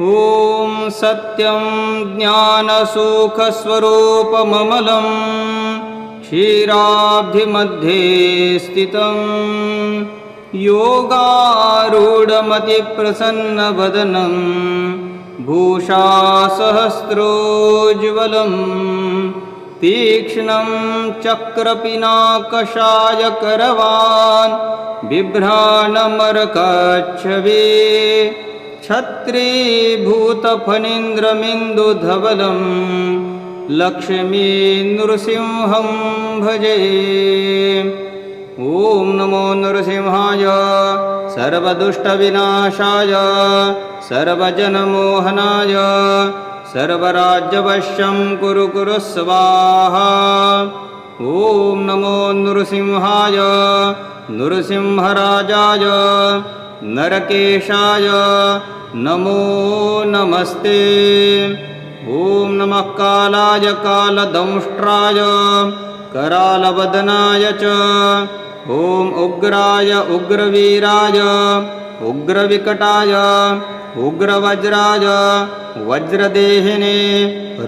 ॐ सत्यं ज्ञानसुखस्वरूपममलं क्षीराब्धिमध्ये स्थितं योगारूढमतिप्रसन्नवदनं भूषासहस्रोज्ज्वलं तीक्ष्णं चक्रपिनाकषायकरवान् बिभ्राणमरकच्छवे छत्रीभूतफणीन्द्रमिन्दुधवलं लक्ष्मी नृसिंहं भजे। ॐ नमो नरसिंहाय सर्वदुष्टविनाशाय सर्वजनमोहनाय सर्वराज्यवश्यं कुरु कुरु स्वाहा। ॐ नमो नृसिंहाय नृसिंहराजाय नरकेशाय नमो नमस्ते। ॐ नमः कालाय कालदंष्ट्राय करालवदनाय च ॐ उग्राय उग्रवीराय उग्रविकटाय उग्रवज्राय वज्रदेहिने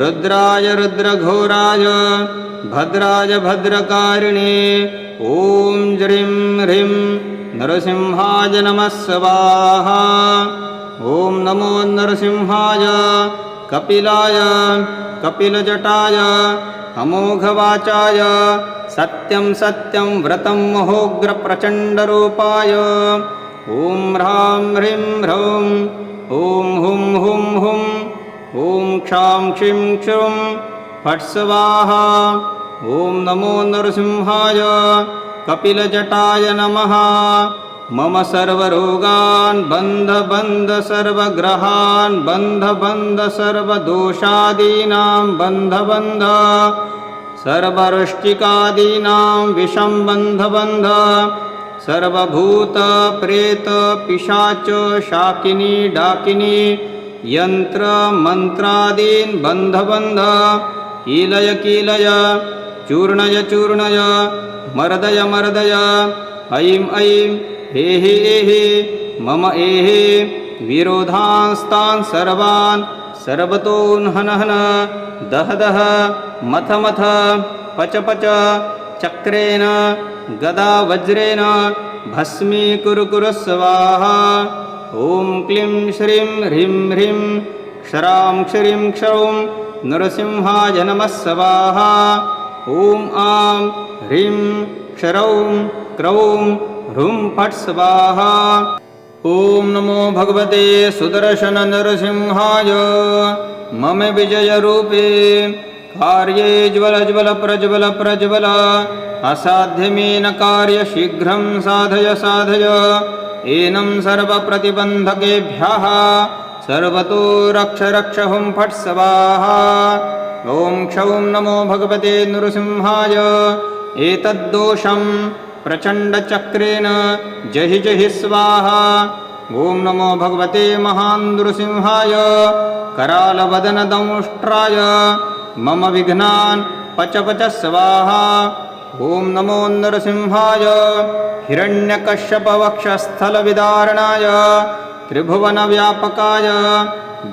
रुद्राय रुद्रघोराय भद्राय भद्रकारिणे ॐ ज्रीं ह्रीं नरसिंहाय नमः स्वाहा। ॐ नमो नरसिंहाय कपिलाय कपिलजटाय अमोघवाचाय सत्यं सत्यं व्रतं महोग्रप्रचण्डरूपाय ॐ ह्रां ह्रीं ह्रौं ॐ हुं हुं हुं ॐ क्षां क्षीं क्षुं फट् स्वाहा। ॐ नमो नरसिंहाय कपिलजटाय नमः। मम सर्वरोगान् बन्ध बन्ध सर्वग्रहान् बन्ध बन्ध सर्वदोषादीनां बन्ध बन्ध सर्ववृश्चिकादीनां विषं बन्ध बन्ध सर्वभूत प्रेत पिशाच शाकिनी डाकिनी यंत्र मंत्रादीन् बन्ध बन्ध कीलय कीलय चूर्णय चूर्णय मर्दय मर्दय ऐं ऐं हे हे हे मम एहे विरोधांस्तान् सर्वान् सर्वतोन् हन हन दह दह मथ मथ पच पच चक्रेण गदा वज्रेण भस्मी कुरु कुरु स्वाहा। ॐ क्लीं श्रीं ह्रीं ह्रीं क्षरां क्षरीं क्षौं नरसिंहाय नमः स्वाहा। ॐ आं ह्रीं क्षरौं क्रौं ह्रूं फट् स्वाहा। ॐ नमो भगवते सुदर्शन नरसिंहाय मम विजयरूपे कार्ये ज्वल ज्वल प्रज्वल प्रज्वल असाध्यमेन कार्य शीघ्रं साधय साधय एनं सर्वप्रतिबन्धकेभ्यः सर्वतो रक्ष रक्ष हुं फट् स्वाहा। ॐ क्षौं नमो भगवते नृसिंहाय एतद्दोषं प्रचण्डचक्रेण जहि जहि स्वाहा। ॐ नमो भगवते महान् नृसिंहाय करालवदनदंष्ट्राय मम विघ्नान् पच पच स्वाहा। ॐ नमो नरसिंहाय हिरण्यकश्यपवक्षस्थलविदारणाय त्रिभुवनव्यापकाय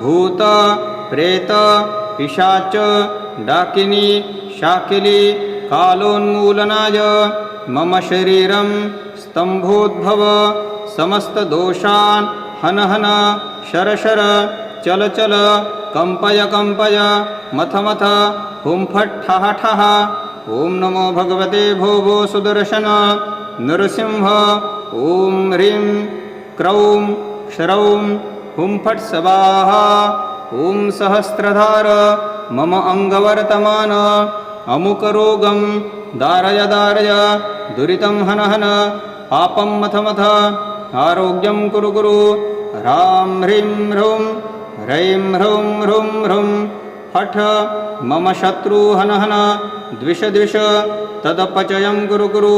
भूत प्रेत पिशाच डाकिनी शाकिली कालोन्मूलनाय मम शरीरं स्तंभोद्भव समस्तदोषान् हन हन शर शर चल चल कंपय कंपय मथ मथ हुं फट् ठः ठः। ॐ नमो भगवते भो भो सुदर्शन नरसिंह। ॐ ह्रीं क्रौं क्षरौं हुं फट् स्वाहा। ॐ सहस्रधार मम अंगवर्तमान अमुकरोगं दारय दारय दुरितं हन हन पापं मथ मथ आरोग्यं कुरु कुरु। ह्रां ह्रीं ह्रूं ह्रैं ह्रौं ह्रूं ह्रूं फट् मम शत्रु हन हन द्विष द्विष तदपचयं कुरु कुरु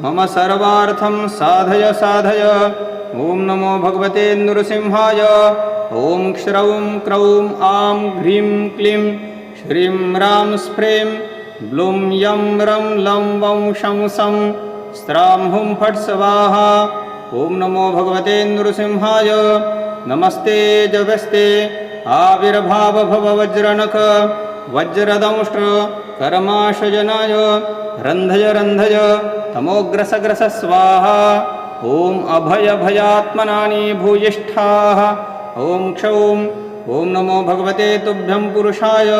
मम सर्वार्थं साधय साधय। ॐ नमो भगवते नृसिंहाय। ॐ क्षरौं क्रौं आं ह्रीं क्लीं श्रीं रां स्फ्रें ब्लूं यं रं लं वं शं सं स्त्रां हुं फट् स्वाहा। ॐ नमो भगवते नृसिंहाय। नमस्ते जगस्ते आविर्भाव भव वज्रनख वज्रदंष्ट्र कर्माशजनाय रन्धय रन्धय तमोग्रसग्रस स्वाहा ॐ अभयभयात्मनानि भूयिष्ठाः ॐ क्षौं ॐ नमो भगवते तुभ्यं पुरुषाय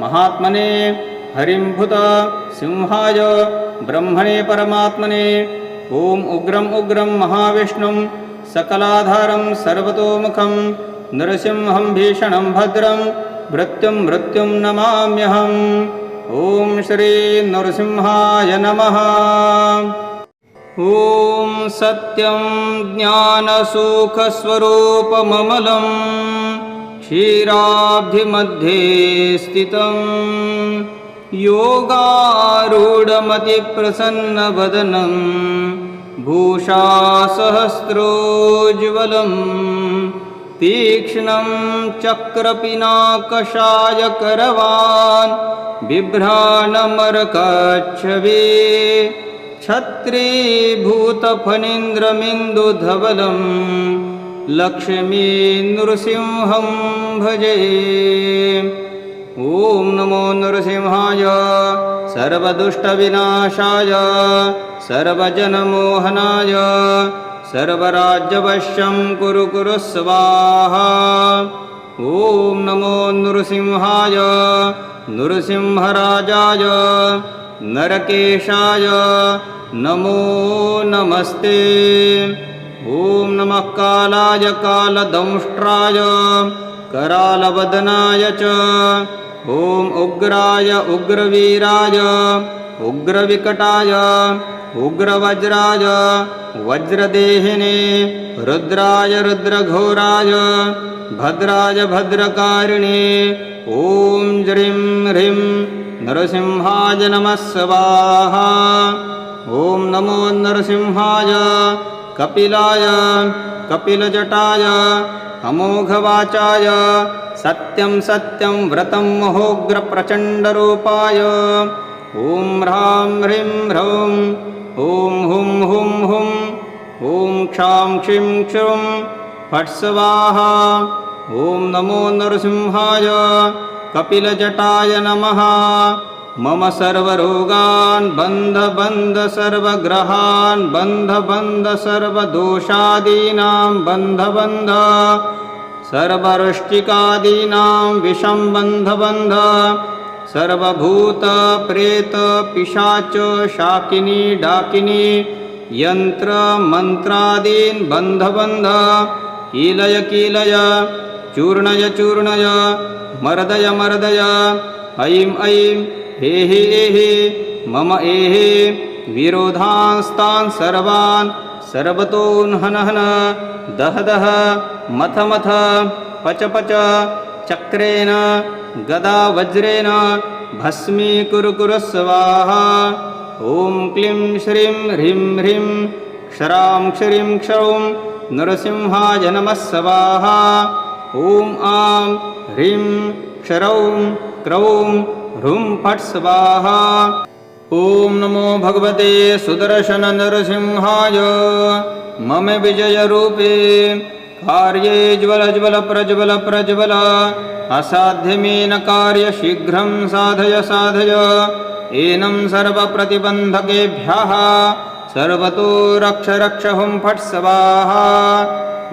महात्मने हरिम्भुत सिंहाय ब्रह्मणे परमात्मने ॐ उग्रं उग्रं महाविष्णुं सकलाधारं सर्वतोमुखं नरसिंहं भीषणं भद्रं मृत्युं नमाम्यहम् ॐ श्री नरसिंहाय नमः। ॐ सत्यं ज्ञानसुखस्वरूपममलं क्षीराब्धिमध्ये स्थितं योगारूढमतिप्रसन्नवदनं भूषासहस्रोज्ज्वलं तीक्ष्णं चक्रपिनाकशायकरवान् बिभ्राणमरकच्छवे छत्रीभूतफणीन्द्रमिन्दुधवलं लक्ष्मी नृसिंहं भजे। ॐ नमो नरसिंहाय सर्वदुष्टविनाशाय सर्वजनमोहनाय सर्वराज्यवश्यं कुरु स्वाहा। ॐ नमो नरसिंहाय नरसिंहराजाय नरकेशाय नमो नमस्ते। ॐ नमः कालाय कालदंष्ट्राय करालवदनाय च ॐ उग्राय उग्रवीराय उग्रविकटाय उग्रवज्राय वज्रदेहिने रुद्राय रुद्रघोराय भद्राय भद्रकारिणे ॐ ज्रीं ह्रीं नरसिंहाय नमः स्वाहा। ॐ नमो नरसिंहाय कपिलाय कपिलजटाय अमोघवाचाय सत्यं सत्यं व्रतं महोग्रप्रचण्डरूपाय ॐ ह्रां ह्रीं ह्रौं ॐ हुं हुं हुं ॐ क्षां क्षीं क्षुं फट् स्वाहा। ॐ नमो नरसिंहाय कपिलजटाय नमः। मम सर्वरोगान् बन्ध बन्ध सर्वग्रहान् बन्ध बन्ध सर्वदोषादीनां बन्ध बन्ध सर्ववृश्चिकादीनां विषं बन्ध बन्ध सर्वभूतप्रेत पिशाच शाकिनी डाकिनी यन्त्रमन्त्रादीन् बन्ध बन्ध कीलय कीलय चूर्णय चूर्णय मर्दय मर्दय ऐं ऐं हेहि एहि मम एहि विरोधांस्तान् सर्वान् सर्वतोऽहनहन दह दह मथ मथ पच पच चक्रेण गदा वज्रेण भस्मीकुरु स्वाहा। ॐ क्लीं श्रीं ह्रीं ह्रीं क्षरां क्षरीं क्षौं नरसिंहाय नमः स्वाहा। ॐ आं ह्रीं क्षरौं क्रौं ह्रूं फट् स्वाहा। ॐ नमो भगवते सुदर्शन नरसिंहाय मम विजयरूपे कार्ये ज्वल ज्वल प्रज्वल प्रज्वल असाध्यमेन कार्य शीघ्रं साधय साधय एनं सर्वप्रतिबन्धकेभ्यः सर्वतो रक्ष रक्ष हुं फट् स्वाहा।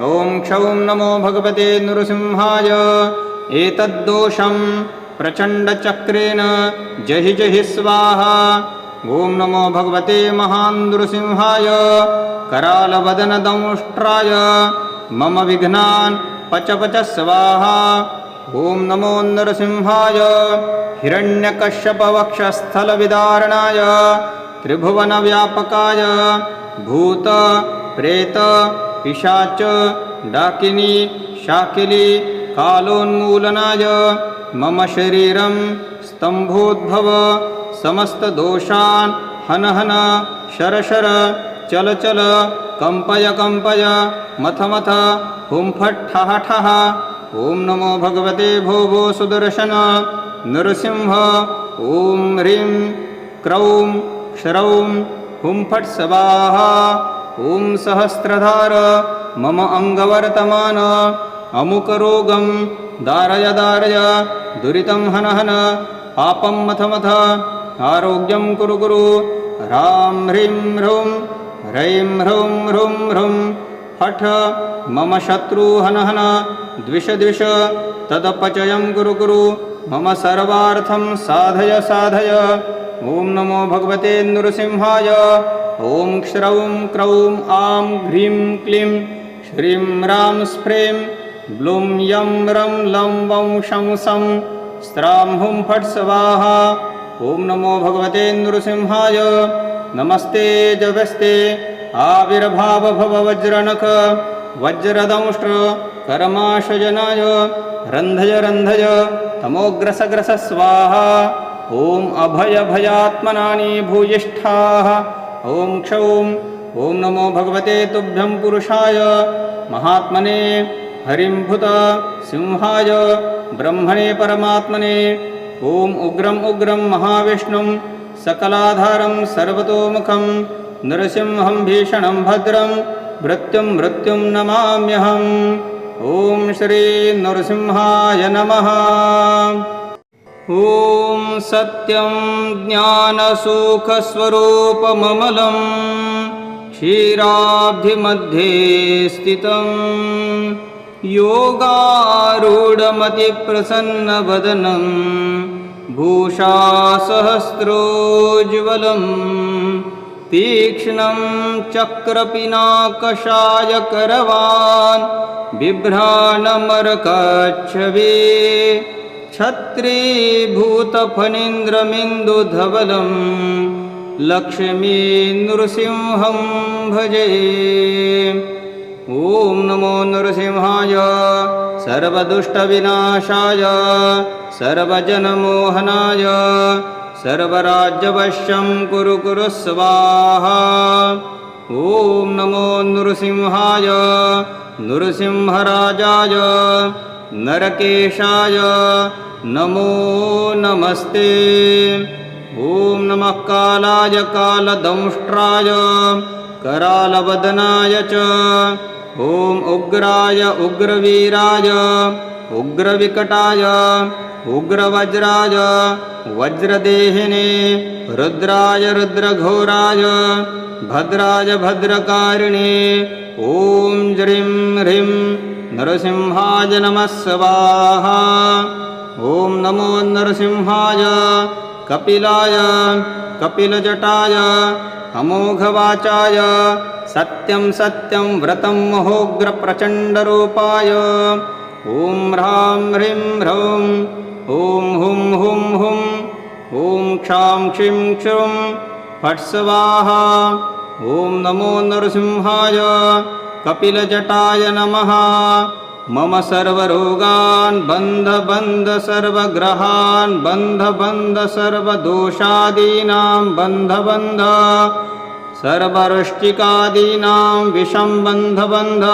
ॐ क्षौं नमो भगवते नरसिंहाय एतद्दोषं प्रचण्डचक्रेण जहि जहि स्वाहा। ॐ नमो भगवते महान् नृसिंहाय करालवदनदंष्ट्राय मम विघ्नान् पच पच स्वाहा। ॐ नमो नरसिंहाय हिरण्यकश्यपवक्षस्थलविदारणाय त्रिभुवनव्यापकाय भूत प्रेत पिशाच डाकिनी शाकिली कालोन्मूलनाय मम शरीरं स्तम्भोद्भव समस्तदोषान् हन हन शर शर चल चल कंपय कंपय मथ मथ हुं फट् ठः ठः। ॐ नमो भगवते भो भो सुदर्शन नरसिंह। ॐ ह्रीं क्रौं क्षरौं हुं फट् स्वाहा। ॐ सहस्रधार मम अङ्गवर्तमान अमुकरोगं दारय दारय दुरितं हन हन पापं मथ मथ आरोग्यं कुरु कुरु ह्रां ह्रीं ह्रूं ह्रैं ह्रूं ह्रूं ह्रूं हठ मम शत्रु हन हन द्विष द्विष तदपचयं कुरु कुरु मम सर्वार्थं साधय साधय। ॐ नमो भगवते नृसिंहाय। ॐ क्षरौं क्रौं आं ह्रीं क्लीं श्रीं रां स्फ्रें ब्लूं यं रं लं वं शं सं स्त्रां हुं फट् स्वाहा। ॐ नमो भगवते नृसिंहाय। नमस्ते जगस्ते आविर्भाव भव वज्रनख वज्रदंष्ट्र कर्माशजनाय रन्धय रन्धय तमोग्रसग्रस स्वाहा। ॐ अभय भयात्मनानि भूयिष्ठाः। ॐ क्षौं ॐ नमो भगवते तुभ्यं पुरुषाय महात्मने हरिं भूत सिंहाय ब्रह्मणे परमात्मने। ॐ उग्रं उग्रं महाविष्णुं सकलाधारं सर्वतोमुखं नृसिंहं भीषणं भद्रं मृत्युं मृत्युं नमाम्यहम्। ॐ श्री नृसिंहाय नमः। ॐ सत्यं ज्ञानसुखस्वरूपममलं क्षीराब्धिमध्ये स्थितं योगारूढमतिप्रसन्नवदनं भूषासहस्रोज्ज्वलं तीक्ष्णं चक्रपिनाकशायकरवान् बिभ्राणमरकच्छवे छत्रीभूतफणीन्द्रमिन्दुधवलं लक्ष्मी नृसिंहं भजे। ॐ नमो नृसिंहाय सर्वदुष्टविनाशाय सर्वजनमोहनाय सर्वराज्यवश्यं कुरु कुरु स्वाहा। ॐ नमो नृसिंहाय नृसिंहराजाय नरकेशाय नमो नमस्ते। ॐ नमः कालाय कालदंष्ट्राय करालवदनाय च। ॐ उग्राय उग्रवीराय उग्रविकटाय उग्रवज्राय वज्रदेहिने रुद्राय रुद्रघोराय भद्राय भद्रकारिणे। ॐ ज्रीं ह्रीं नरसिंहाय नमः स्वाहा। ॐ नमो नरसिंहाय कपिलाय कपिलजटाय अमोघवाचाय सत्यं सत्यं व्रतं महोग्रप्रचण्डरूपाय। ॐ ह्रां ह्रीं ह्रौं ॐ हुं हुं हुं ॐ क्षां क्षीं क्षुं फट् स्वाहा। ॐ नमो नरसिंहाय कपिलजटाय नमः। मम सर्वरोगान् बन्ध बन्ध सर्वग्रहान् बन्ध बन्ध सर्वदोषादीनां बन्ध बन्ध सर्ववृष्टिकादीनां विषं बन्ध बन्ध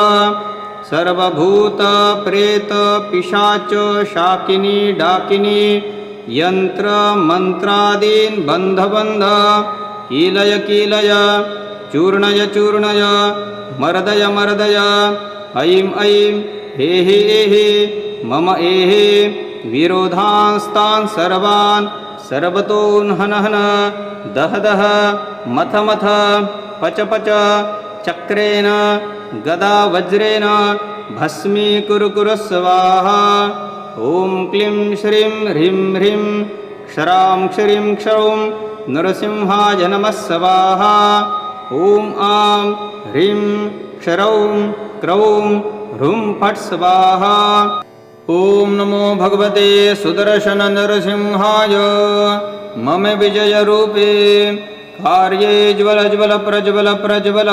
सर्वभूत प्रेत पिशाच शाकिनी डाकिनी यंत्र मंत्रादीन् बन्ध बन्ध कीलय कीलय चूर्णय चूर्णय मर्दय मर्दय ऐं ऐं हेहि एहि मम एहि विरोधांस्तान् सर्वान् सर्वतोन् हन हन दह दह मथ मथ पच पच चक्रेण गदा वज्रेण भस्मीकुरु कुरु स्वाहा। ॐ क्लीं श्रीं ह्रीं ह्रीं क्षरां क्षरीं क्षौं नरसिंहाय नमः स्वाहा। ॐ आं ह्रीं क्षरौं क्रौं ह्रूं फट् स्वाहा। ॐ नमो भगवते सुदर्शन नरसिंहाय मम विजयरूपे कार्ये ज्वल ज्वल प्रज्वल प्रज्वल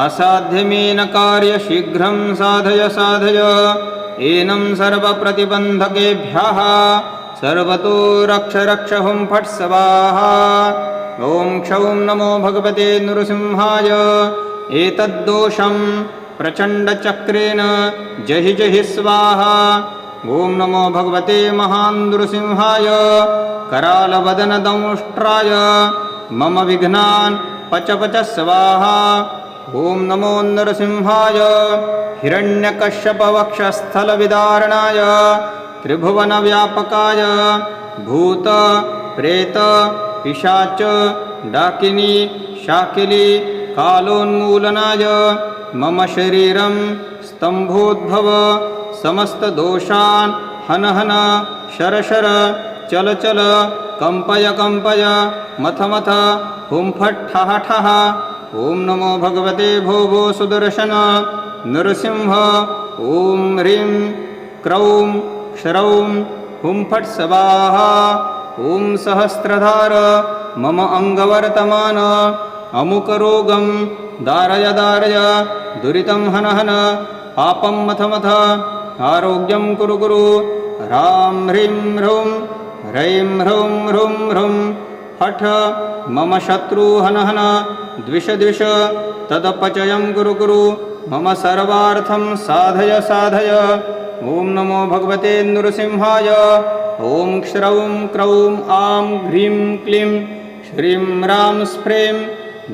असाध्यमेन कार्य शीघ्रं साधय साधय। एनं सर्वप्रतिबन्धकेभ्यः सर्वतो रक्ष रक्ष हुं फट् स्वाहा। ॐ क्षौं नमो भगवते नृसिंहाय एतद्दोषं प्रचण्डचक्रेण जहि जहि स्वाहा। ॐ नमो भगवते महानृसिंहाय करालवदनदंष्ट्राय मम विघ्नान् पच पच स्वाहा। ॐ नमो नरसिंहाय हिरण्यकश्यपवक्षस्थलविदारणाय त्रिभुवनव्यापकाय भूत प्रेत पिशाच डाकिनी शाकिनी कालोन्मूलनाय मम शरीरं स्तंभोद्भव समस्तदोषान् हन हन शर शर चल चल कंपय कंपय मथ मथ हुं फट् ठः ठः। ओं नमो भगवते भो भो सुदर्शन नृसिंह। ओं ह्रीं क्रौं क्षरौं हुं फट् स्वाहा। ओं सहस्रधार मम अंगवर्तमान अमुकरोगं दारय दारय दुरितं हन हन पापं मथ मथ आरोग्यं कुरु कुरु। ह्रां ह्रीं ह्रूं ह्रैं ह्रूं ह्रूं ह्रूं फट् मम शत्रु हन हन द्विष द्विष तदपचयं कुरु कुरु मम सर्वार्थं साधय साधय। ओं नमो भगवते नृसिंहाय। ओं श्रौं क्रौं आं ह्रीं क्लीं श्रीं रां स्फ्रें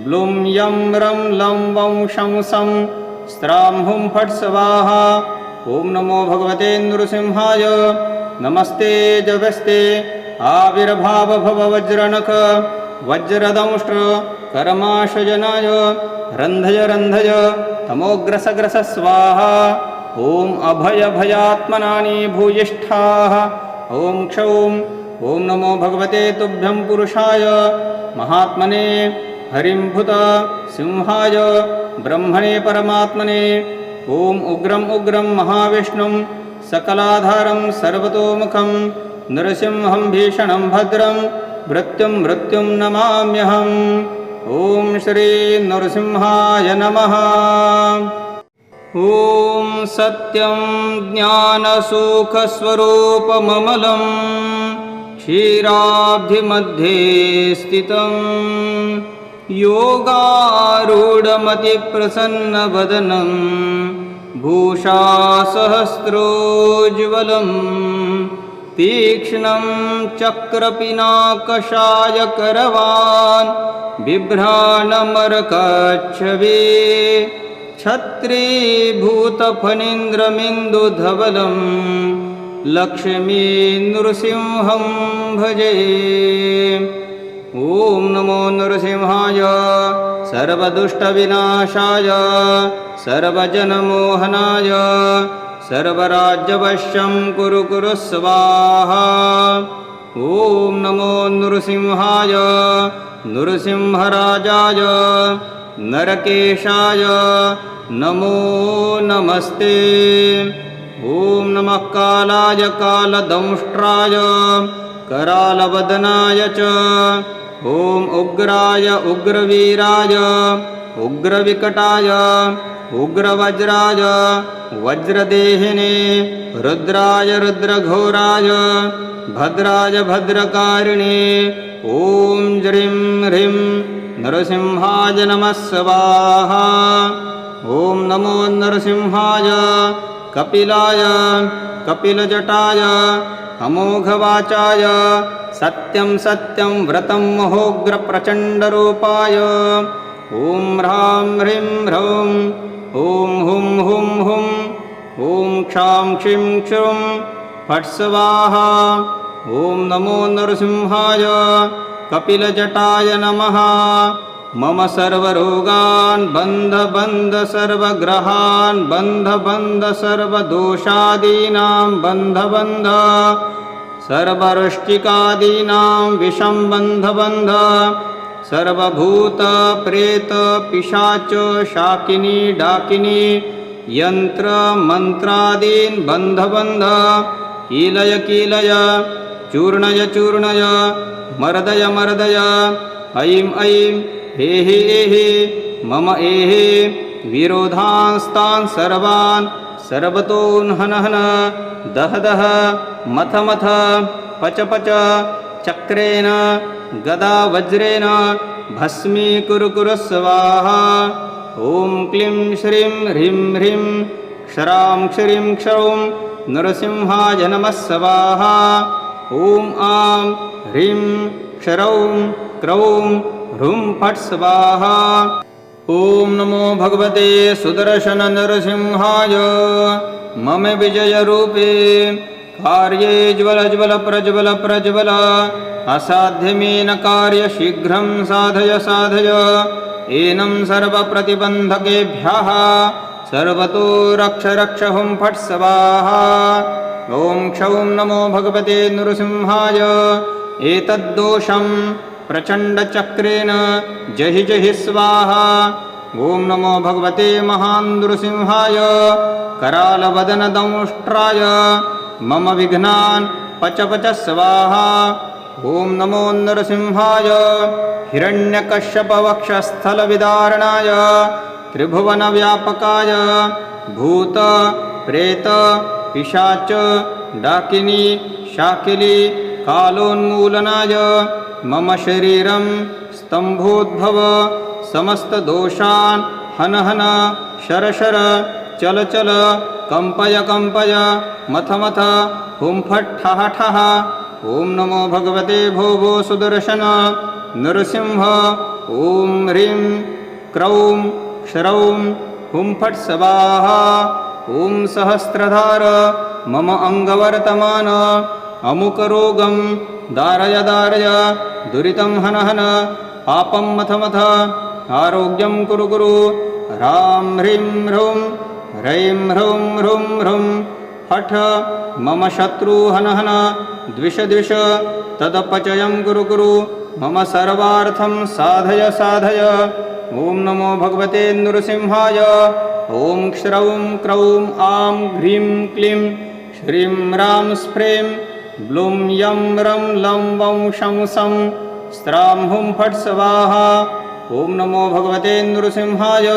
ब्लूं यं रं लं वं शं सं स्त्रां हुं फट् स्वाहा। ओं नमो भगवते नृसिंहाय। नमस्ते जगस्ते आविर्भाव भव वज्रनख वज्रदंष्ट्र कर्माशजनाय रन्धय रन्धय तमोग्रसग्रस स्वाहा। ओं अभय भयात्मनानि भूयिष्ठाः। ओं क्षौं ओं नमो भगवते तुभ्यं पुरुषाय महात्मने हरिं भूत सिंहाय ब्रह्मणे परमात्मने। ओं उग्रं उग्रं महाविष्णुं सकलाधारं सर्वतोमुखं नरसिंहं भीषणं भद्रं मृत्युं मृत्युं नमाम्यहम्। ओं श्री नरसिंहाय नमः। ओं सत्यं ज्ञानसुखस्वरूपममलं क्षीराब्धिमध्ये स्थितं योगारूढमतिप्रसन्नवदनं भूषासहस्रोज्ज्वलं तीक्ष्णं चक्रपिनाकशायकरवान् बिभ्राणमरकच्छवे छत्रीभूतफणीन्द्रमिन्दुधवलं लक्ष्मी नृसिंहं भजे। ओं नमो नृसिंहाय सर्वदुष्टविनाशाय सर्वजनमोहनाय सर्वराज्यवश्यं कुरु कुरु स्वाहा। ओं नमो नृसिंहाय नृसिंहराजाय नरकेशाय नमो नमस्ते। ओं नमः कालाय कालदंष्ट्राय करालवदनाय च। ओं उग्राय उग्रवीराय उग्रविकटाय उग्रवज्राय वज्रदेहिने रुद्राय रुद्रघोराय भद्राय भद्रकारिणे। ओं ज्रीं ह्रीं नरसिंहाय नमः स्वाहा। ओं नमो नरसिंहाय कपिलाय कपिलजटाय अमोघवाचाय सत्यं सत्यं व्रतं महोग्रप्रचण्डरूपाय। ओं ह्रां ह्रीं ह्रौं ओं हुं हुं हुं। ओं क्षां क्षीं क्षुं फट् स्वाहा। ओं नमो नरसिंहाय कपिलजटाय नमः। मम सर्वरोगान् बन्ध बन्ध सर्वग्रहान् बन्ध बन्ध सर्वदोषादीनां बन्ध बन्ध सर्ववृश्चिकादीनां विषं बन्ध बन्ध सर्वभूत प्रेत पिशाच शाकिनी डाकिनी यंत्र मंत्रादीन् बन्ध बन्ध कीलय कीलय चूर्णय चूर्णय मर्दय मर्दय। ऐं ऐं हेहि एहि मम एहि विरोधांस्तान् सर्वान् सर्वतोन् हन हन दह दह मथ मथ पच पच चक्रेण गदा वज्रेण भस्मीकुरु कुरु स्वाहा। ओं क्लीं श्रीं ह्रीं ह्रीं क्षरां क्षरीं क्षौं नरसिंहाय नमः स्वाहा। ओं आं ह्रीं क्षरौं क्रौं ह्रूं फट् स्वाहा। ॐ नमो भगवते सुदर्शन नरसिंहाय मम विजयरूपे कार्ये ज्वल ज्वल प्रज्वल प्रज्वल असाध्यमेन कार्य शीघ्रं साधय साधय एनं सर्वप्रतिबन्धकेभ्यः सर्वतो रक्ष रक्ष हुं फट् स्वाहा। ॐ क्षौं नमो भगवते नृसिंहाय एतद्दोषं प्रचण्डचक्रेण जहि जहि स्वाहा। ॐ नमो भगवते महान् नृसिंहाय करालवदनदंष्ट्राय मम विघ्नान् पच पच स्वाहा। ॐ नमो नरसिंहाय हिरण्यकश्यपवक्षस्थलविदारणाय त्रिभुवनव्यापकाय भूत प्रेत पिशाच डाकिनी शाकिनी कालोन्मूलनाय मम शरीरं स्तम्भोद्भव समस्तदोषान् हन हन शर शर चल चल कंपय कंपय मथ मथ हुं फट् ठः ठः। ॐ नमो भगवते भो भो सुदर्शन नरसिंह। ॐ ह्रीं क्रौं क्षरौं हुं फट् स्वाहा। ॐ सहस्रधार मम अङ्गवर्तमान अमुकरोगं दारय दारय दुरितं हन हन पापं मथ मथ आरोग्यं कुरु कुरु। ह्रां ह्रीं ह्रूं ह्रैं ह्रौं ह्रूं ह्रूं फट् मम शत्रु हन हन द्विष द्विष तदपचयं कुरु कुरु मम सर्वार्थं साधय साधय। ॐ नमो भगवते नृसिंहाय। ॐ क्षरौं क्रौं आं ह्रीं क्लीं श्रीं रां स्फ्रें ब्लूं यं रं लं वं शं सं स्त्रां हुं फट् स्वाहा। ॐ नमो भगवते नृसिंहाय।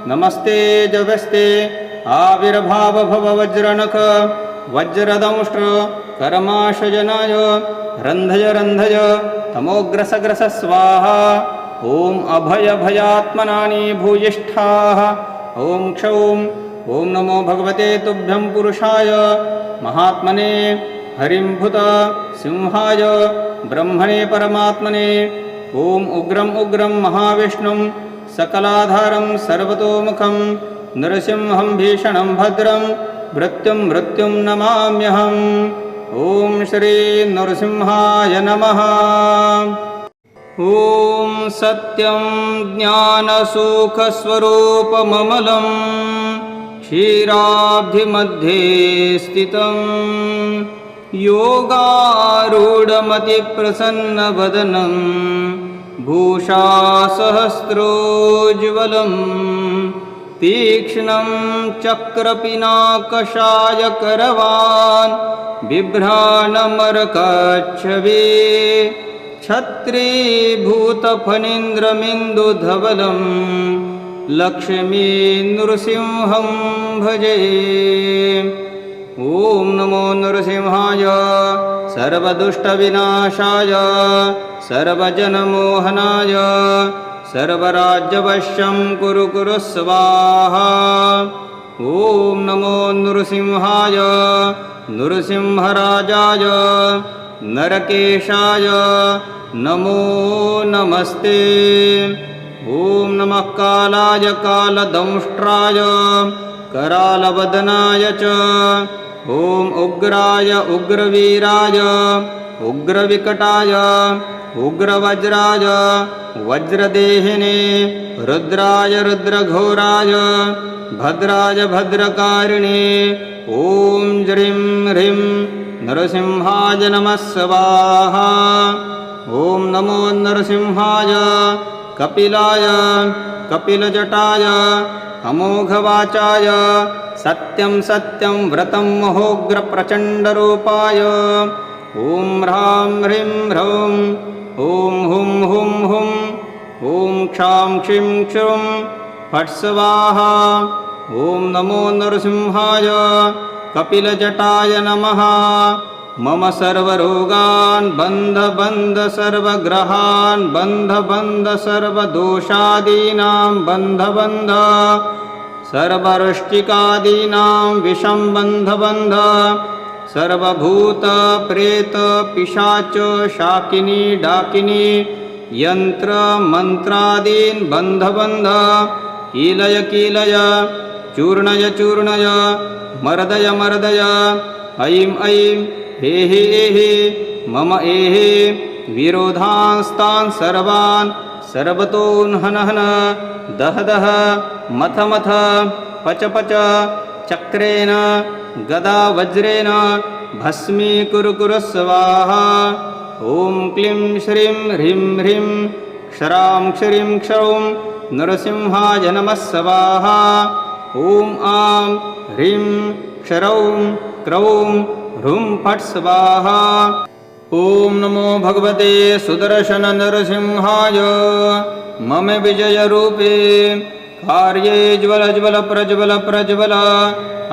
नमस्ते जगस्ते आविर्भाव भव वज्रनख वज्रदंष्ट्र कर्माशजनाय रन्धय रन्धय तमोग्रसग्रस स्वाहा। ॐ अभय भयात्मनानि भूयिष्ठाः। ॐ क्षौं ॐ नमो भगवते तुभ्यं पुरुषाय महात्मने हरिम्भुत सिंहाय ब्रह्मणे परमात्मने। ॐ उग्रं उग्रं महाविष्णुं सकलाधारं सर्वतोमुखं नरसिंहं भीषणं भद्रं मृत्युं मृत्युं नमाम्यहम्। ॐ श्री नरसिंहाय नमः। ॐ सत्यं ज्ञानसुखस्वरूपममलं क्षीराब्धिमध्ये स्थितं योगारूढमतिप्रसन्नवदनं भूषासहस्रोज्ज्वलं तीक्ष्णं चक्रपिनाकशायकरवान् बिभ्राणमरकच्छवे छत्रीभूतफणीन्द्रमिन्दुधवलं लक्ष्मी नृसिंहं भजे। ॐ नमो नरसिंहाय सर्वदुष्टविनाशाय सर्वजनमोहनाय सर्वराज्यवश्यं कुरु कुरु स्वाहा। ॐ नमो नृसिंहाय नृसिंहराजाय नरकेशाय नमो नमस्ते। ॐ नमः कालाय कालदंष्ट्राय करालवदनाय च। ॐ उग्राय उग्रवीराय उग्रविकटाय उग्रवज्राय वज्रदेहिने रुद्राय रुद्रघोराय भद्राय भद्रकारिणे। ॐ ज्रीं ह्रीं नरसिंहाय नमः स्वाहा। ॐ नमो नरसिंहाय कपिलाय कपिलजटाय अमोघवाचाय सत्यं सत्यं व्रतं महोग्रप्रचण्डरूपाय। ॐ ह्रां ह्रीं ह्रौं ॐ हुं हुं हुं ॐ क्षां क्षीं क्षुं फट् स्वाहा। ॐ नमो नरसिंहाय कपिलजटाय नमः। मम सर्वरोगान् बन्ध बन्ध सर्वग्रहान् बन्ध बन्ध सर्वदोषादीनां बन्ध बन्ध सर्ववृष्टिकादीनां विषं बन्ध बन्ध सर्वभूत प्रेत पिशाच शाकिनी डाकिनी यन्त्रमन्त्रादीन् बन्ध कीलय कीलय चूर्णय चूर्णय मर्दय मर्दय ऐं ऐं हेहि एहि मम एहि विरोधांस्तान् सर्वान् सर्वतोन् हन हन दह दह मथ मथ पच पच चक्रेण गदा वज्रेण भस्मीकुरु कुरु स्वाहा ॐ क्लीं श्रीं ह्रीं ह्रीं क्षरां क्षरीं क्षौं नरसिंहाय नमः स्वाहा ॐ आं ह्रीं क्षरौं क्रौं ह्रूं फट् स्वाहा ॐ नमो भगवते सुदर्शन नरसिंहाय मम विजयरूपे कार्ये ज्वल ज्वल प्रज्वल प्रज्वल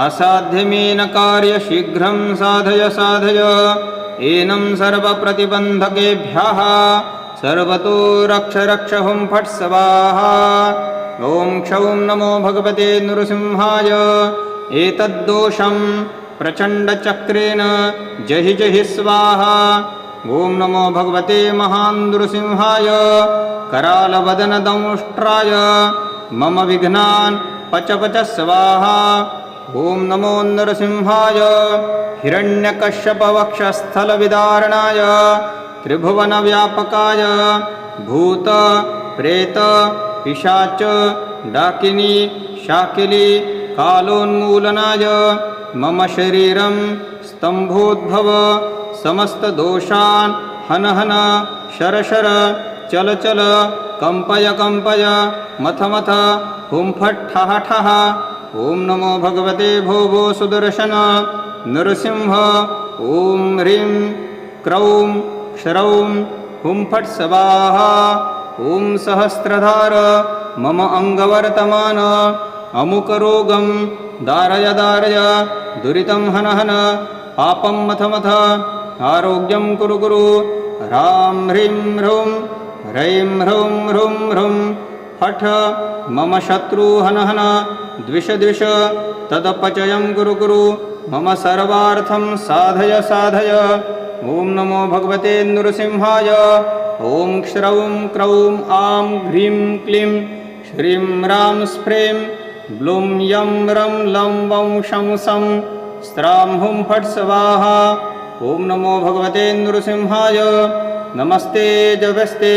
असाध्यमेन कार्य शीघ्रं साधय साधय एनं सर्वप्रतिबन्धकेभ्यः सर्वतो रक्ष रक्ष हुं फट् स्वाहा ॐ क्षौं नमो भगवते नृसिंहाय एतद्दोषं प्रचण्डचक्रेण जहि जहि स्वाहा ॐ नमो भगवते महान् नृसिंहाय करालवदनदंष्ट्राय मम विघ्नान् पच पच स्वाहा ॐ नमो नरसिंहाय हिरण्यकश्यपवक्षस्थलविदारणाय त्रिभुवनव्यापकाय भूत प्रेत पिशाच डाकिनी शाकिली कालोन्मूलनाय मम शरीरं स्तम्भोद्भव समस्तदोषान् हन हन शर शर चल चल कंपय कंपय मथ मथ हुं फट् ठः ठः ॐ नमो भगवते भो भो सुदर्शन नरसिंह ॐ ह्रीं क्रौं क्षरौं हुं फट् स्वाहा ॐ सहस्रधार मम अङ्गवर्तमान अमुकरोगं दारय दारय दुरितं हन हन पापं मथ मथ आरोग्यं कुरु कुरु ह्रां ह्रीं ह्रूं ह्रैं ह्रौं ह्रूं ह्रूं फट् मम शत्रु हन हन द्विष द्विष तदपचयं कुरु कुरु मम सर्वार्थं साधय साधय ॐ नमो भगवते नृसिंहाय ॐ क्षरौं क्रौं आं ह्रीं क्लीं श्रीं रां स्फ्रें ब्लूं यं रं लं वं शं सं स्त्रां हुं फट् स्वाहा ॐ नमो भगवते नृसिंहाय नमस्ते जगस्ते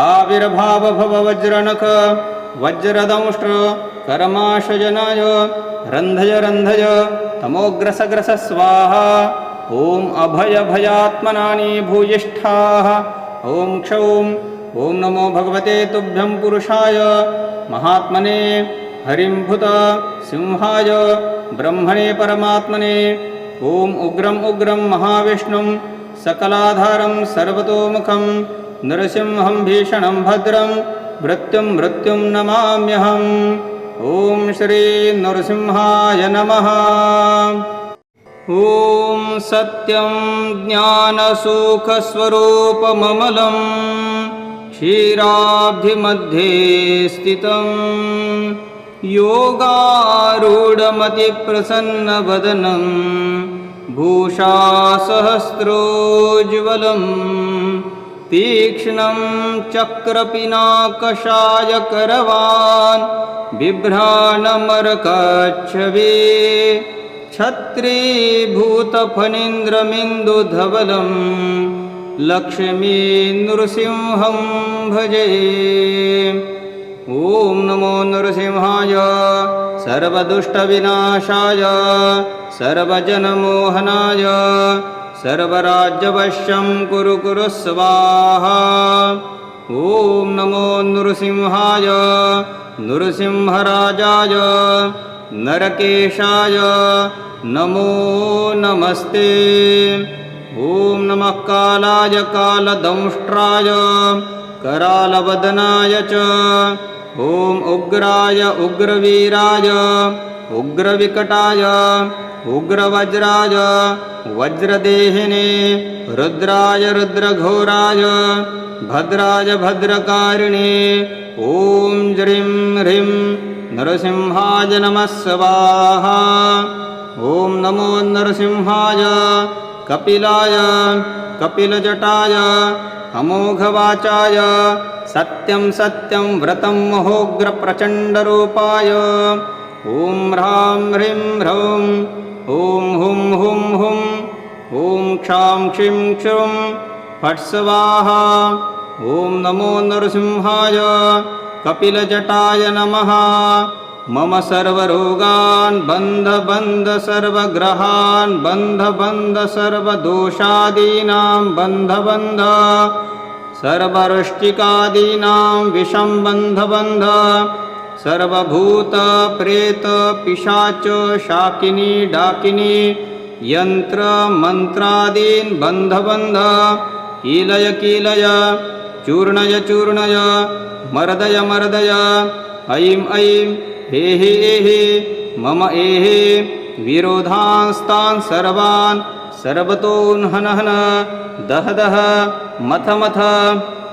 आविर्भाव भव वज्रनख वज्रदंष्ट्र कर्माशजनाय रन्धय रन्धय तमोग्रसग्रस स्वाहा ॐ अभय भयात्मनानि भूयिष्ठाः ॐ क्षौं ॐ नमो भगवते तुभ्यं पुरुषाय महात्मने हरिम्भुत सिंहाय ब्रह्मणे परमात्मने ॐ उग्रं उग्रं महाविष्णुं सकलाधारं सर्वतोमुखं नरसिंहं भीषणं भद्रं मृत्युं मृत्युं नमाम्यहम् ॐ श्री नरसिंहाय नमः ॐ सत्यं ज्ञानसुखस्वरूपममलं क्षीराब्धिमध्ये स्थितं योगारूढमतिप्रसन्नवदनं भूषासहस्रोज्ज्वलं तीक्ष्णं चक्रपिनाकशायकरवान् बिभ्राणमरकच्छवे छत्रीभूतफणीन्द्रमिन्दुधवलं लक्ष्मी नृसिंहं भजे ॐ नमो नरसिंहाय सर्वदुष्टविनाशाय सर्वजनमोहनाय सर्वराज्यवश्यं कुरु कुरु स्वाहा ॐ नमो नृसिंहाय नृसिंहराजाय नरकेशाय नमो नमस्ते ॐ नमः कालाय कालदंष्ट्राय करालवदनाय च ॐ उग्राय उग्रवीराय उग्रविकटाय उग्रवज्राय वज्रदेहिने रुद्राय रुद्रघोराय भद्राय भद्रकारिणे ॐ ज्रीं ह्रीं नरसिंहाय नमः स्वाहा ॐ नमो नरसिंहाय कपिलाय कपिलजटाय अमोघवाचाय सत्यं सत्यं व्रतं महोग्रप्रचण्डरूपाय ॐ ह्रां ह्रीं ह्रौं ॐ हुं हुं हुं ॐ क्षां क्षीं क्षुं फट् स्वाहा ॐ नमो नरसिंहाय कपिलजटाय नमः मम सर्वरोगान् बन्ध बन्ध सर्वग्रहान् बन्ध बन्ध सर्वदोषादीनां बन्ध बन्ध सर्ववृष्टिकादीनां विषं बन्ध बन्ध सर्वभूत प्रेत पिशाच शाकिनी डाकिनी यंत्र मंत्रादीन् बन्ध बन्ध कीलय कीलय चूर्णय चूर्णय मर्दय मर्दय ऐं ऐं हे हे मम एहे विरोधांस्तान् सर्वान् सर्वतोन् हन हन दह दह मथ मथ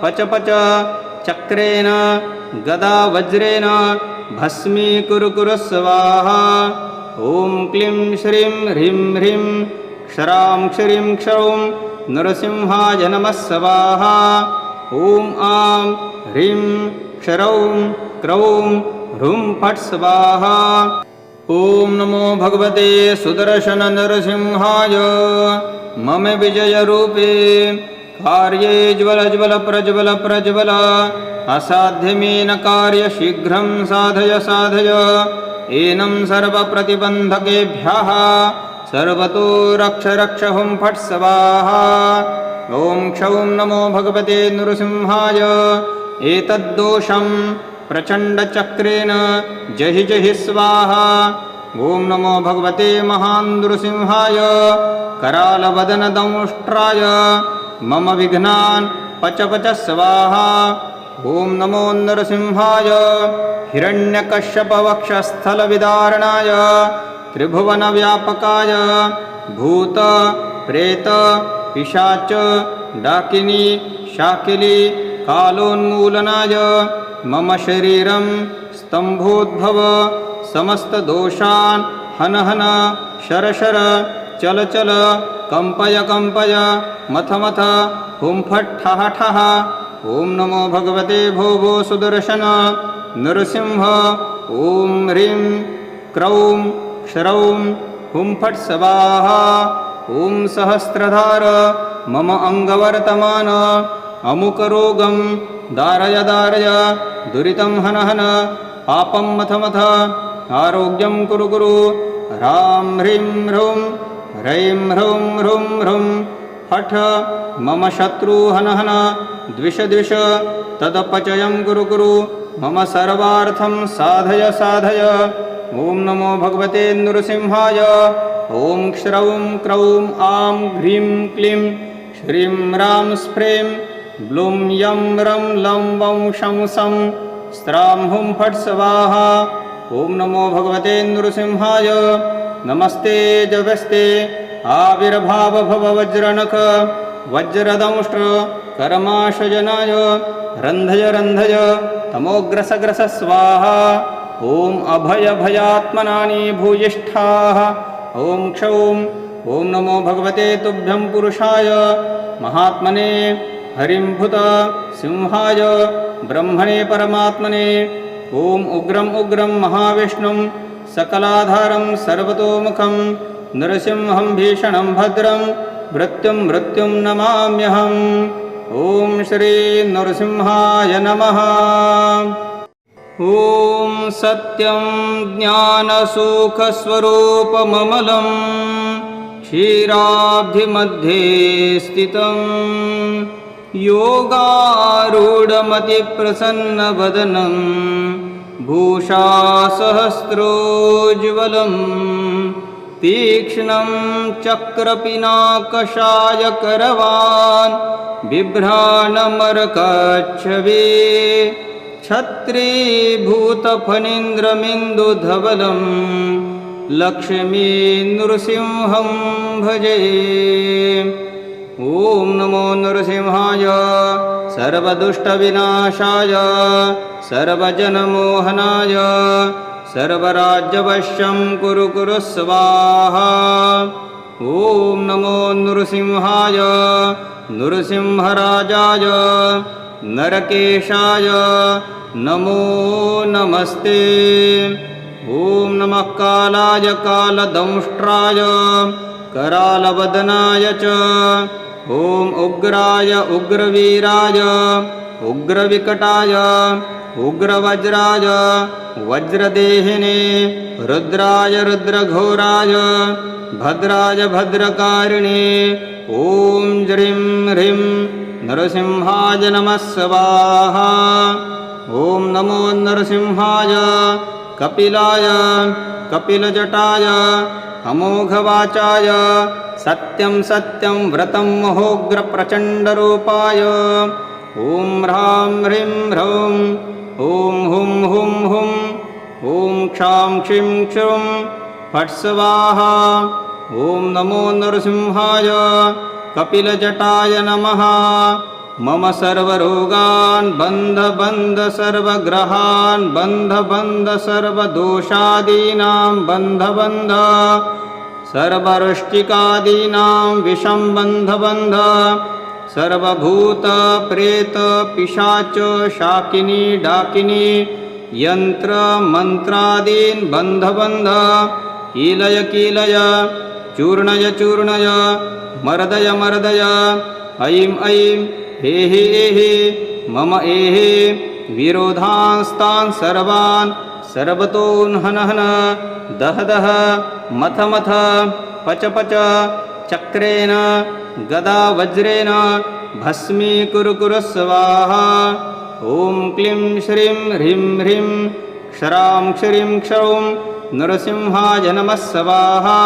पच पच चक्रेण गदा वज्रेण भस्मीकुरु कुरु स्वाहा ॐ क्लीं श्रीं ह्रीं ह्रीं क्षरां क्षरीं क्षौं नरसिंहाय नमः स्वाहा ॐ आं ह्रीं क्षरौं क्रौं ह्रूं फट् स्वाहा ॐ नमो भगवते सुदर्शन नरसिंहाय मम विजयरूपे कार्ये ज्वल ज्वल प्रज्वल प्रज्वल असाध्यमेन कार्य शीघ्रं साधय साधय एनं सर्वप्रतिबन्धकेभ्यः सर्वतो रक्ष रक्ष हुं फट् स्वाहा ॐ क्षौं नमो भगवते नृसिंहाय एतद्दोषं प्रचण्डचक्रेण जहि जहि स्वाहा ॐ नमो भगवते महानृसिंहाय करालवदनदंष्ट्राय मम विघ्नान् पच पच स्वाहा ॐ नमो नरसिंहाय हिरण्यकश्यपवक्षस्थलविदारणाय त्रिभुवनव्यापकाय भूत प्रेत पिशाच डाकिनी शाकिली कालोन्मूलनाय मम शरीरं स्तंभोद्भव समस्तदोषान् हन हन शर शर चल चल कंपय कंपय मथ मथ हुं फट् ठः ठः ॐ नमो भगवते भो भो सुदर्शन नरसिंह ॐ ह्रीं क्रौं क्षरौं हुं फट् स्वाहा ॐ सहस्रधार मम अङ्गवर्तमान अमुकरोगं दारय दारय दुरितं हन हन पापं मथ मथ आरोग्यं कुरु कुरु ह्रां ह्रीं ह्रूं ह्रैं ह्रूं ह्रूं ह्रूं फट् मम शत्रु हन हन द्विष द्विष तदपचयं कुरु कुरु मम सर्वार्थं साधय साधय ॐ नमो भगवते नृसिंहाय ॐ क्षरौं क्रौं आं ह्रीं क्लीं श्रीं रां स्फ्रें ब्लूं यं रं लं वं शं सं स्त्रां हुं फट् स्वाहा ॐ नमो भगवते नृसिंहाय नमस्ते जगस्ते आविर्भाव भव वज्रनख वज्रदंष्ट्र कर्माशजनाय रन्धय रन्धय तमोग्रसग्रस स्वाहा ॐ अभय भयात्मनानि भूयिष्ठाः ॐ क्षौं ॐ नमो भगवते तुभ्यं पुरुषाय महात्मने हरिम्भुत सिंहाय ब्रह्मणे परमात्मने ॐ उग्रं उग्रं महाविष्णुं सकलाधारं सर्वतोमुखं नरसिंहं भीषणं भद्रं मृत्युं मृत्युं नमाम्यहम् ॐ श्री नरसिंहाय नमः ॐ सत्यं ज्ञानसुखस्वरूपममलं क्षीराब्धिमध्ये स्थितं योगारूढमतिप्रसन्नवदनं भूषासहस्रोज्ज्वलं तीक्ष्णं चक्रपिनाकशायकरवान् बिभ्राणमरकच्छवे छत्रीभूतफणीन्द्रमिन्दुधवलं लक्ष्मी नृसिंहं भजे ॐ नमो नरसिंहाय सर्वदुष्टविनाशाय सर्वजनमोहनाय सर्वराज्यवश्यं कुरु कुरु स्वाहा ॐ नमो नृसिंहाय नृसिंहराजाय नरकेशाय नमो नमस्ते। ॐ नमः कालाय कालदंष्ट्राय करालवदनाय च ॐ उग्राय उग्रवीराय उग्रविकटाय उग्रवज्राय वज्रदेहिने रुद्राय रुद्रघोराय भद्राय भद्रकारिणे ॐ ज्रीं ह्रीं नरसिंहाय नमः स्वाहा। ॐ नमो नरसिंहाय कपिलाय कपिलजटाय अमोघवाचाय सत्यं सत्यं व्रतं महोग्रप्रचण्डरूपाय ॐ ह्रां ह्रीं ह्रौं ॐ हुं हुं हुं ॐ क्षां क्षीं क्षुं फट् स्वाहा। ॐ नमो नरसिंहाय कपिलजटाय नमः। मम सर्वरोगान् बन्ध बन्ध सर्वग्रहान् बन्ध बन्ध सर्वदोषादीनां बन्ध बन्ध सर्वरुष्टिकादीनां विषं बन्ध बन्ध सर्वभूत प्रेत पिशाच शाकिनी डाकिनी यंत्र मंत्रादीन् बन्ध बन्ध कीलय कीलय चूर्णय चूर्णय मर्दय मर्दय ऐं ऐं एहि एहि मम एहि विरोधांस्तान् सर्वान् सर्वतोन् हन हन दह दह मथ मथ पच पच चक्रेण गदा वज्रेण भस्मीकुरु कुरु स्वाहा। ॐ क्लीं श्रीं ह्रीं ह्रीं क्षरां क्षरीं क्षौं नरसिंहाय नमः स्वाहा।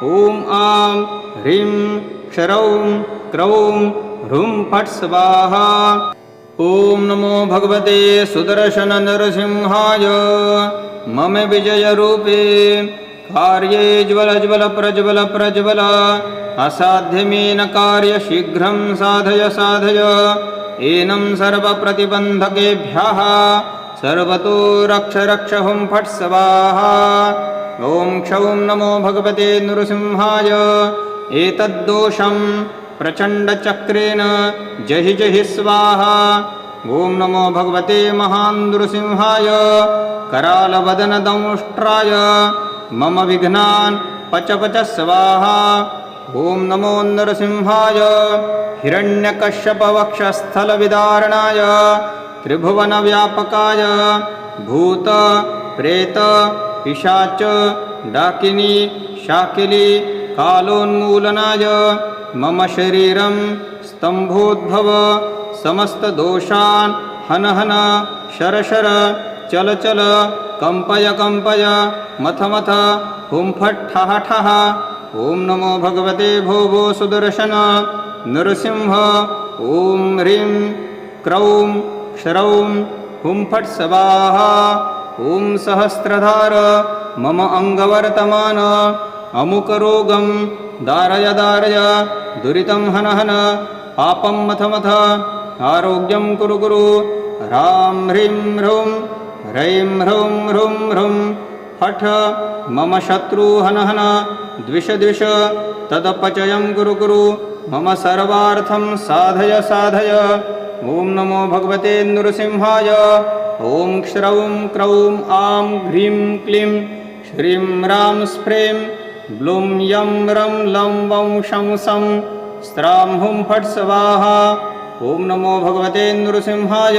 ॐ आं ह्रीं क्षरौं क्रौं ह्रूं फट् स्वाहा। ॐ नमो भगवते सुदर्शन नरसिंहाय मम विजयरूपे कार्ये ज्वल ज्वल प्रज्वल प्रज्वल असाध्यमेन कार्य शीघ्रं साधय साधय एनं सर्वप्रतिबन्धकेभ्यः सर्वतो रक्ष रक्ष हुं फट् स्वाहा। ॐ क्षौं नमो भगवते नृसिंहाय एतद्दोषं प्रचण्डचक्रेण जहि जहि स्वाहा। ॐ नमो भगवते महान् नृसिंहाय करालवदनदंष्ट्राय मम विघ्नान् पच पच स्वाहा। ॐ नमो नरसिंहाय हिरण्यकश्यपवक्षस्थलविदारणाय त्रिभुवनव्यापकाय भूत प्रेत पिशाच डाकिनी शाकिली कालोन्मूलनाय मम शरीरं स्तम्भोद्भव समस्तदोषान् हन हन शर शर चल चल कंपय कंपय मथ मथ हुं फट् ठः ठः। ॐ नमो भगवते भो भो सुदर्शन नरसिंह ॐ ह्रीं क्रौं क्षरौं हुं फट् स्वाहा। ॐ सहस्रधार मम अङ्गवर्तमान अमुकरोगं दारय दारय दुरितं हन हन पापं मथ मथ आरोग्यं कुरु कुरु ह्रां ह्रीं ह्रूं ह्रैं ह्रौं ह्रूं ह्रूं फट् मम शत्रु हन हन द्विष द्विष तदपचयं कुरु कुरु मम सर्वार्थं साधय साधय। ॐ नमो भगवते नृसिंहाय ॐ क्षरौं क्रौं आं ह्रीं क्लीं श्रीं रां स्प्रीं ब्लूं यं रं लं वं शं सं स्त्रां हुं फट् स्वाहा। ॐ नमो भगवते नृसिंहाय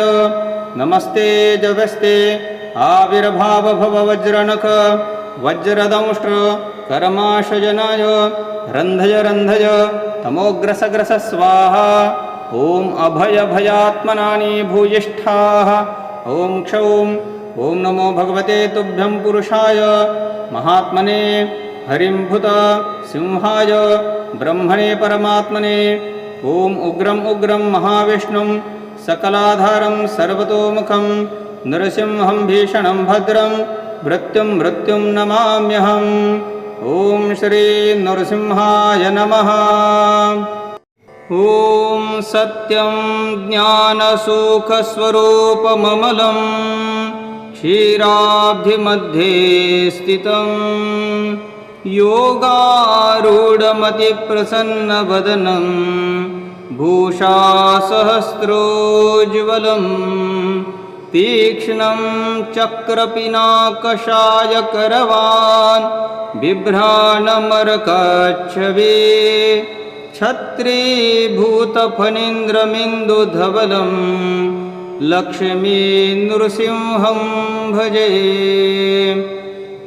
नमस्ते जगस्ते आविर्भाव भव वज्रनख वज्रदंष्ट्र कर्माशजनाय रन्धय रन्धय तमोग्रसग्रस स्वाहा। ॐ अभय भयात्मनानि भूयिष्ठाः ॐ क्षौं ॐ नमो भगवते तुभ्यं पुरुषाय महात्मने हरिम्भुत सिंहाय ब्रह्मणे परमात्मने ॐ उग्रं उग्रं महाविष्णुं सकलाधारं सर्वतोमुखं नरसिंहं भीषणं भद्रं मृत्युं मृत्युं नमाम्यहम्। ॐ श्री नरसिंहाय नमः। ॐ सत्यं ज्ञानसुखस्वरूपममलं क्षीराब्धिमध्ये स्थितं योगारूढमतिप्रसन्नवदनं भूषासहस्रोज्ज्वलम् तीक्ष्णं चक्रपिनाकशायकरवान् बिभ्राणमरकच्छवे छत्रीभूतफणीन्द्रमिन्दुधवलं लक्ष्मी नृसिंहं भजे।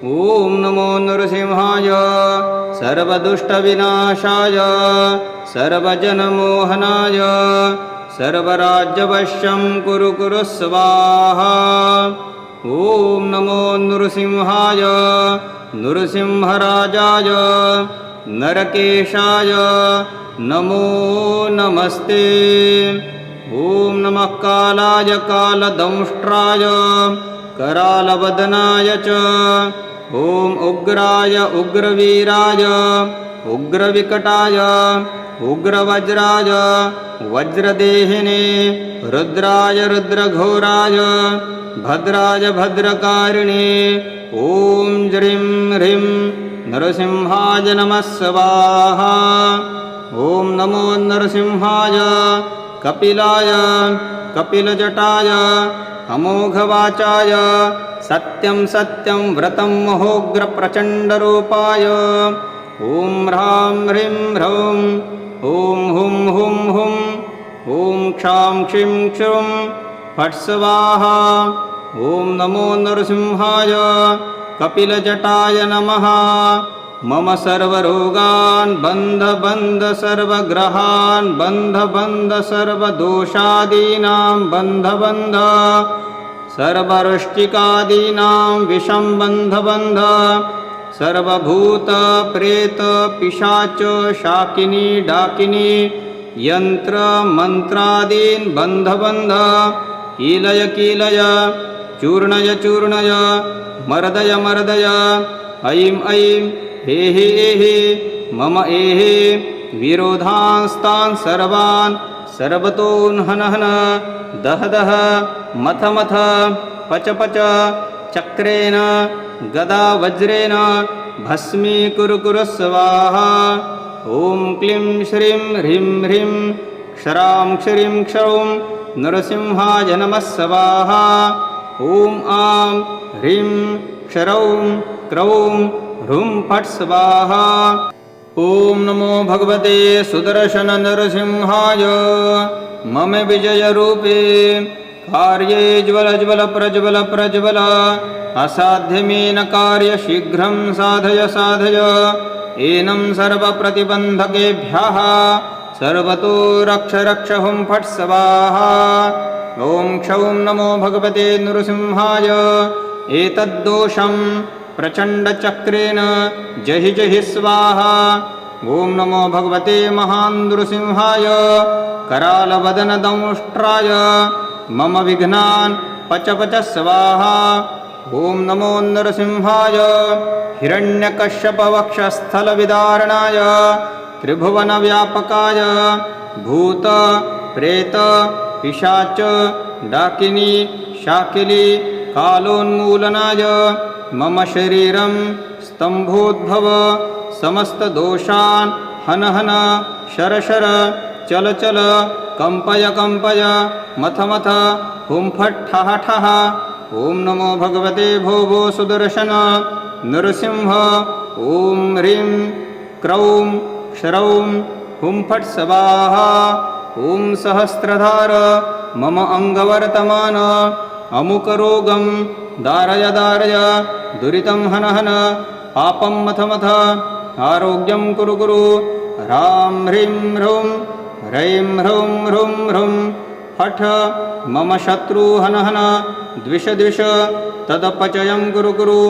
ॐ नमो नरसिंहाय सर्वदुष्टविनाशाय सर्वजनमोहनाय सर्वराज्यवश्यं कुरु कुरु स्वाहा। ॐ नमो नृसिंहाय नृसिंहराजाय नरकेशाय नमो नमस्ते। ॐ नमः कालाय कालदंष्ट्राय करालवदनाय च ॐ उग्राय उग्रवीराय उग्रविकटाय उग्रवज्राय वज्रदेहिने रुद्राय रुद्रघोराय भद्राय भद्रकारिणे ॐ ज्रीं ह्रीं नरसिंहाय नमः स्वाहा। ॐ नमो नरसिंहाय कपिलाय कपिलजटाय अमोघवाचाय सत्यं सत्यं व्रतं महोग्रप्रचण्डरूपाय ॐ ह्रां ह्रीं ह्रौं ॐ हुं हुं हुं ॐ क्षां क्षीं क्षुं फट् स्वाहा। ॐ नमो नरसिंहाय कपिलजटाय नमः। मम सर्वरोगान् बन्ध बन्ध सर्वग्रहान् बन्ध बन्ध सर्वदोषादीनां बन्ध बन्ध सर्ववृष्टिकादीनां विषं बन्ध बन्ध सर्वभूतप्रेत पिशाच शाकिनी डाकिनी यन्त्र मन्त्रादीन् बन्ध बन्ध कीलय कीलय चूर्णय चूर्णय मर्दय मर्दय ऐं ऐं हेहि एहि मम एहि विरोधांस्तान् सर्वान् सर्वतोन् हन हन दह दह मथ मथ पच पच चक्रेण गदा वज्रेण भस्मीकुरु कुरु स्वाहा। ॐ क्लीं श्रीं ह्रीं ह्रीं क्षरां क्षरीं क्षरौं नरसिंहाय नमः स्वाहा। ॐ आं ह्रीं क्षरौं क्रौं ह्रूं फट् स्वाहा। ॐ नमो भगवते सुदर्शननरसिंहाय मम विजयरूपे कार्ये ज्वल ज्वल प्रज्वल प्रज्वल असाध्यमेन कार्य शीघ्रं साधय साधय एनं सर्वप्रतिबन्धकेभ्यः सर्वतो रक्ष रक्ष हुं फट् स्वाहा। ॐ क्षौं नमो भगवते नृसिंहाय एतद्दोषं प्रचण्डचक्रेण जहि जहि स्वाहा। ॐ नमो भगवते महानृसिंहाय करालवदनदंष्ट्राय मम विघ्नान् पच पच स्वाहा। ॐ नमो नरसिंहाय हिरण्यकश्यपवक्षस्थलविदारणाय त्रिभुवनव्यापकाय भूत प्रेत पिशाच डाकिनी शाकिली कालोन्मूलनाय मम शरीरं स्तम्भोद्भव समस्तदोषान् हन हन शर शर चल चल कंपय कंपय मथ मथ हुं फट् ठः ठः। ॐ नमो भगवते भो भो सुदर्शन नरसिंह। ॐ ह्रीं क्रौं क्षरौं हुं फट् स्वाहा। ॐ सहस्रधार मम अङ्गवर्तमान अमुकरोगं दारय दारय दुरितं हन हन पापं मथ मथ आरोग्यं कुरु कुरु। ह्रां ह्रीं ह्रौं ह्रैं ह्रौं ह्रुं ह्रुं फट् मम शत्रु हन हन द्विष द्विष तदपचयं कुरु कुरु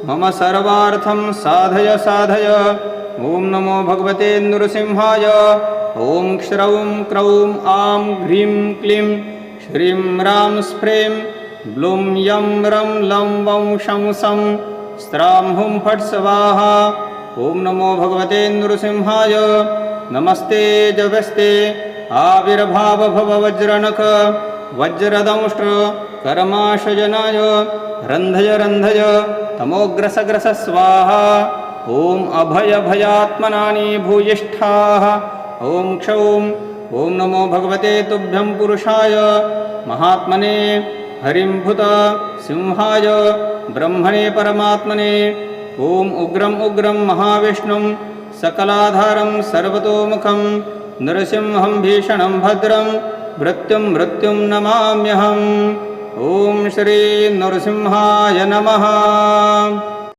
मम सर्वार्थं साधय साधय। ॐ नमो भगवते नृसिंहाय। ॐ क्षरौं क्रौं आं ह्रीं क्लीं श्रीं रां स्फ्रें ब्लूं यं रं लं वं शं सं स्त्रां हुं फट् स्वाहा। ॐ नमो भगवते नृसिंहाय। नमस्ते जगस्ते आविर्भाव भव वज्रनख वज्रदंष्ट्र कर्माशजनाय रन्धय रन्धय तमोग्रसग्रस स्वाहा। ॐ अभयभयात्मनानि भूयिष्ठाः ॐ क्षौं ॐ नमो भगवते तुभ्यं पुरुषाय महात्मने हरिं भूत सिंहाय ब्रह्मणे परमात्मने ॐ उग्रं उग्रं महाविष्णुं सकलाधारं सर्वतोमुखं नरसिंहं भीषणं भद्रं मृत्युं मृत्युं नमाम्यहम् ॐ श्री नरसिंहाय नमः।